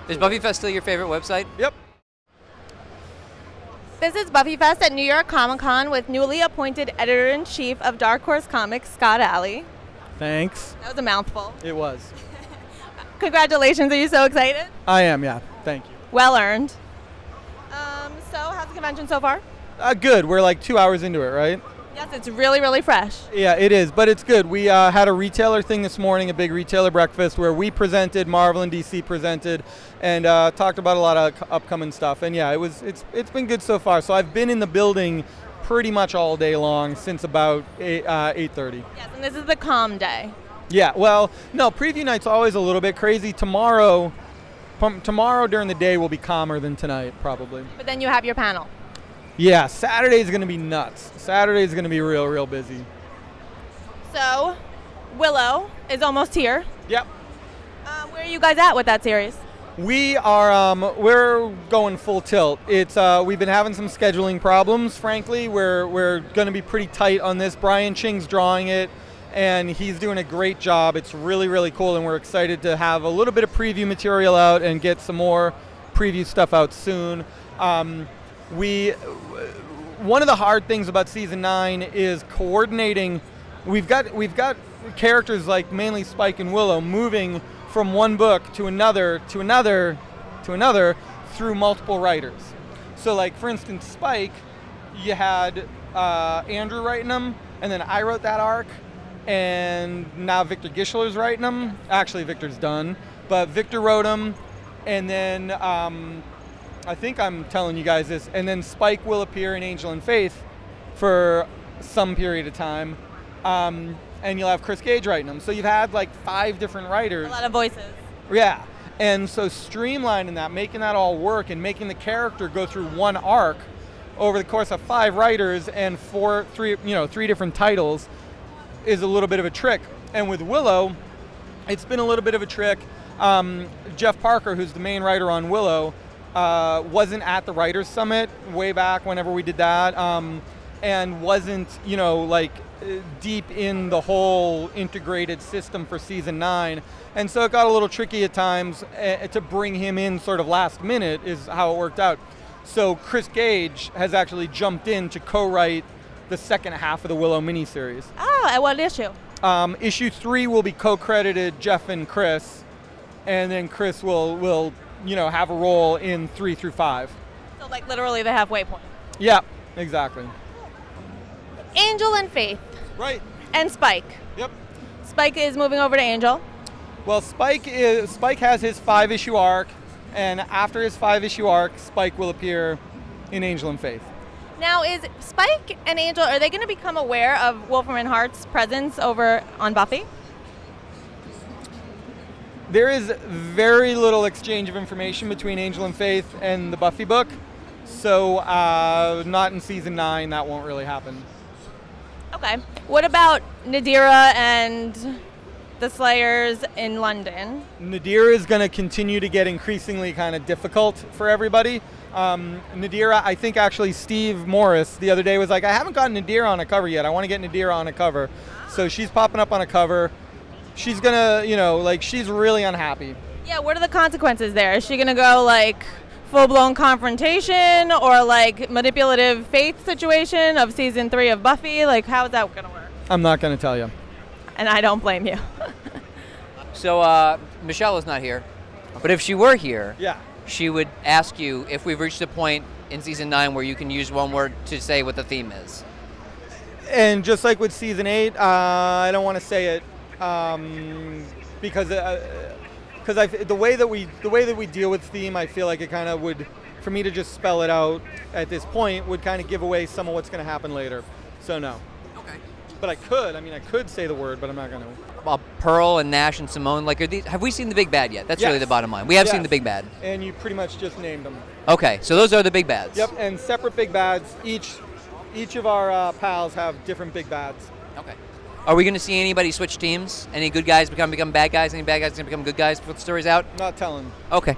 Is Buffyfest still your favorite website? Yep. This is Buffyfest at New York Comic Con with newly appointed editor-in-chief of Dark Horse Comics, Scott Allie. Thanks. That was a mouthful. It was. Congratulations. Are you so excited? I am, yeah. Thank you. Well earned. So how's the convention so far? Good. We're like 2 hours into it, right? Yes, it's really, really fresh. Yeah, it is, but it's good. We had a retailer thing this morning, a big retailer breakfast, where we presented, Marvel and DC presented, and talked about a lot of upcoming stuff. And yeah, it's been good so far. So I've been in the building pretty much all day long since about 8:30. Yes, and this is the calm day. Yeah, well, no, preview night's always a little bit crazy. Tomorrow during the day will be calmer than tonight, probably. But then you have your panel. Yeah, Saturday's going to be nuts. Saturday's going to be real, real busy. So, Willow is almost here. Yep. Where are you guys at with that series? We are, we're going full tilt. It's, we've been having some scheduling problems, frankly. We're going to be pretty tight on this. Brian Ching's drawing it, and he's doing a great job. It's really, really cool, and we're excited to have a little bit of preview material out and get some more preview stuff out soon. One of the hard things about season 9 is coordinating. We've got characters like mainly Spike and Willow moving from one book to another through multiple writers. So like for instance, Spike, you had Andrew writing them, and then I wrote that arc, and now Victor Gischler's writing them. Actually, Victor's done, but Victor wrote them, and then I think I'm telling you guys this, and then Spike will appear in Angel and Faith for some period of time, and you'll have Chris Gage writing them. So you've had like 5 different writers. A lot of voices. Yeah, and so streamlining that, making that all work, and making the character go through one arc over the course of 5 writers and 3 different titles is a little bit of a trick. And with Willow, it's been a little bit of a trick. Jeff Parker, who's the main writer on Willow, wasn't at the Writers Summit way back whenever we did that, and wasn't, deep in the whole integrated system for season 9. And so it got a little tricky at times to bring him in sort of last minute is how it worked out. So Chris Gage has actually jumped in to co-write the second half of the Willow miniseries. Oh, at what issue? Issue 3 will be co-credited Jeff and Chris, and then Chris will have a role in 3 through 5. So like literally the halfway point. Yeah, exactly. Angel and Faith. Right. And Spike. Yep. Spike is moving over to Angel. Well, Spike has his 5-issue arc, and after his 5-issue arc, Spike will appear in Angel and Faith. Now, is Spike and Angel, are they going to become aware of Wolfram and Hart's presence over on Buffy? There is very little exchange of information between Angel and Faith and the Buffy book, so not in season 9, that won't really happen. Okay. What about Nadira and the Slayers in London? Nadira is going to continue to get increasingly kind of difficult for everybody. Nadira, I think actually Steve Morris the other day was like, I haven't gotten Nadira on a cover yet. I want to get Nadira on a cover. So she's popping up on a cover. She's going to, she's really unhappy. Yeah, what are the consequences there? Is she going to go, full-blown confrontation or, manipulative Faith situation of season 3 of Buffy? How is that going to work? I'm not going to tell you. And I don't blame you. So, Michelle is not here. But if she were here, yeah, she would ask you if we've reached a point in season 9 where you can use one word to say what the theme is. And just like with season 8, I don't want to say it. Because the way that we deal with theme, I feel like it kind of would, for me to just spell it out at this point, would kind of give away some of what's going to happen later. So no. Okay. But I could say the word, but I'm not going to. Pearl and Nash and Simone, have we seen the big bad yet? That's yes. really the bottom line. We have seen the big bad. And you pretty much just named them. Okay, so those are the big bads. Yep, and separate big bads. Each of our pals have different big bads. Okay. Are we going to see anybody switch teams? Any good guys become bad guys? Any bad guys going to become good guys before the story's out? Not telling. Okay.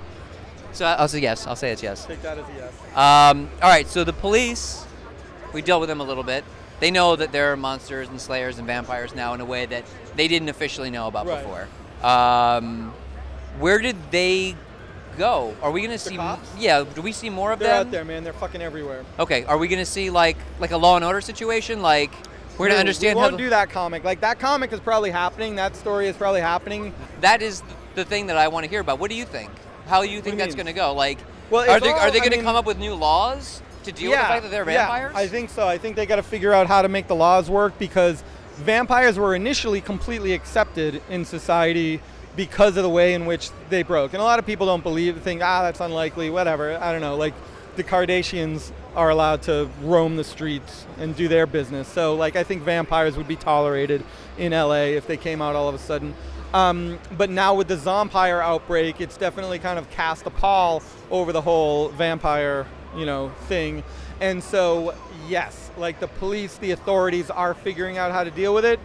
So I'll say yes. I'll say it's yes. Take that as a yes. All right, so the police, we dealt with them a little bit. They know that there are monsters and slayers and vampires now in a way that they didn't officially know about before. Where did they go? Are we going to see? cops? Yeah, do we see more of They're them? out there, man. They're fucking everywhere. Okay, are we going to see like a Law and Order situation? Like we're going to understand we how won't do that comic. Like that comic is probably happening. That story is probably happening. that is the thing that I want to hear about. What do you think? How do you think that's going to go? Like, Well, are it's they all- are they I going to mean- come up with new laws to deal with the fact that they're vampires? Yeah, I think so. I think they got to figure out how to make the laws work because vampires were initially completely accepted in society because of the way in which they broke. And a lot of people don't think, that's unlikely, whatever. I don't know. Like the Kardashians are allowed to roam the streets and do their business. So like I think vampires would be tolerated in LA if they came out all of a sudden. But now with the zompire outbreak, it's definitely kind of cast a pall over the whole vampire, thing. And so, yes, like the police, the authorities are figuring out how to deal with it.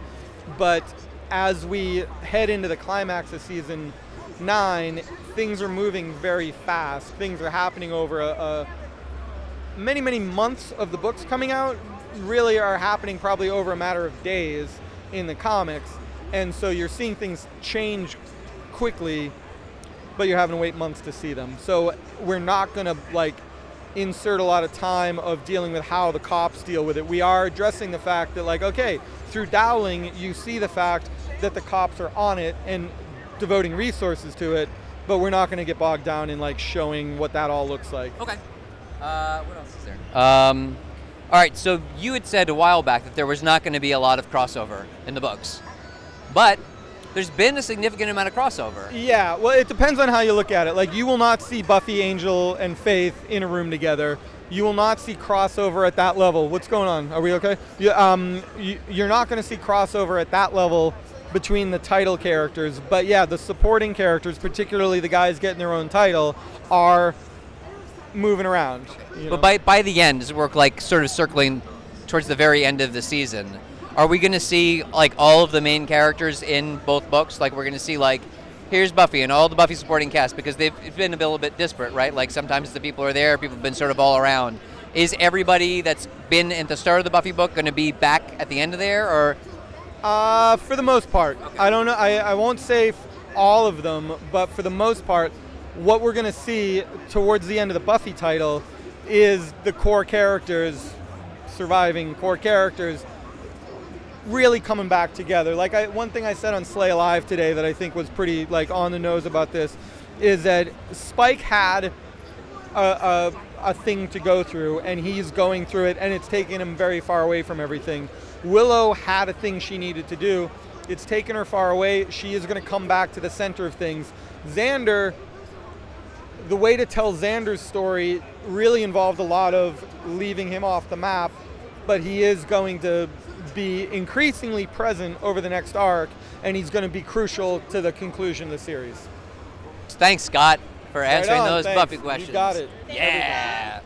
But as we head into the climax of season 9, things are moving very fast. Things are happening over many, many months of the books coming out really are happening probably over a matter of days in the comics. And so you're seeing things change quickly, but you're having to wait months to see them. So we're not going to insert a lot of time of dealing with how the cops deal with it. We are addressing the fact that okay, through Dowling, you see the fact that the cops are on it and devoting resources to it, but we're not going to get bogged down in showing what that all looks like. Okay. What else is there? All right, so you had said a while back that there was not going to be a lot of crossover in the books. But there's been a significant amount of crossover. Yeah, well, it depends on how you look at it. You will not see Buffy, Angel, and Faith in a room together. You will not see crossover at that level. What's going on? Are we okay? You're not going to see crossover at that level between the title characters. But yeah, the supporting characters, particularly the guys getting their own title, are moving around. But by the end, as we're sort of circling towards the very end of the season, are we going to see all of the main characters in both books? We're going to see here's Buffy and all the Buffy supporting cast because it's been a little bit disparate, right? Sometimes the people are there, people have been sort of all around. Is everybody that's been at the start of the Buffy book going to be back at the end of there, or? For the most part. Okay. I don't know. I won't say all of them, but for the most part, what we're going to see towards the end of the Buffy title is the core characters, surviving core characters, really coming back together. One thing I said on Slay Alive today that I think was pretty on the nose about this is that Spike had a thing to go through, and he's going through it, and it's taking him very far away from everything. Willow had a thing she needed to do. It's taken her far away. She is going to come back to the center of things. Xander, the way to tell Xander's story really involved a lot of leaving him off the map, but he is going to be increasingly present over the next arc, and he's going to be crucial to the conclusion of the series. Thanks, Scott, for answering those thanks. Buffy questions. You got it. Yeah.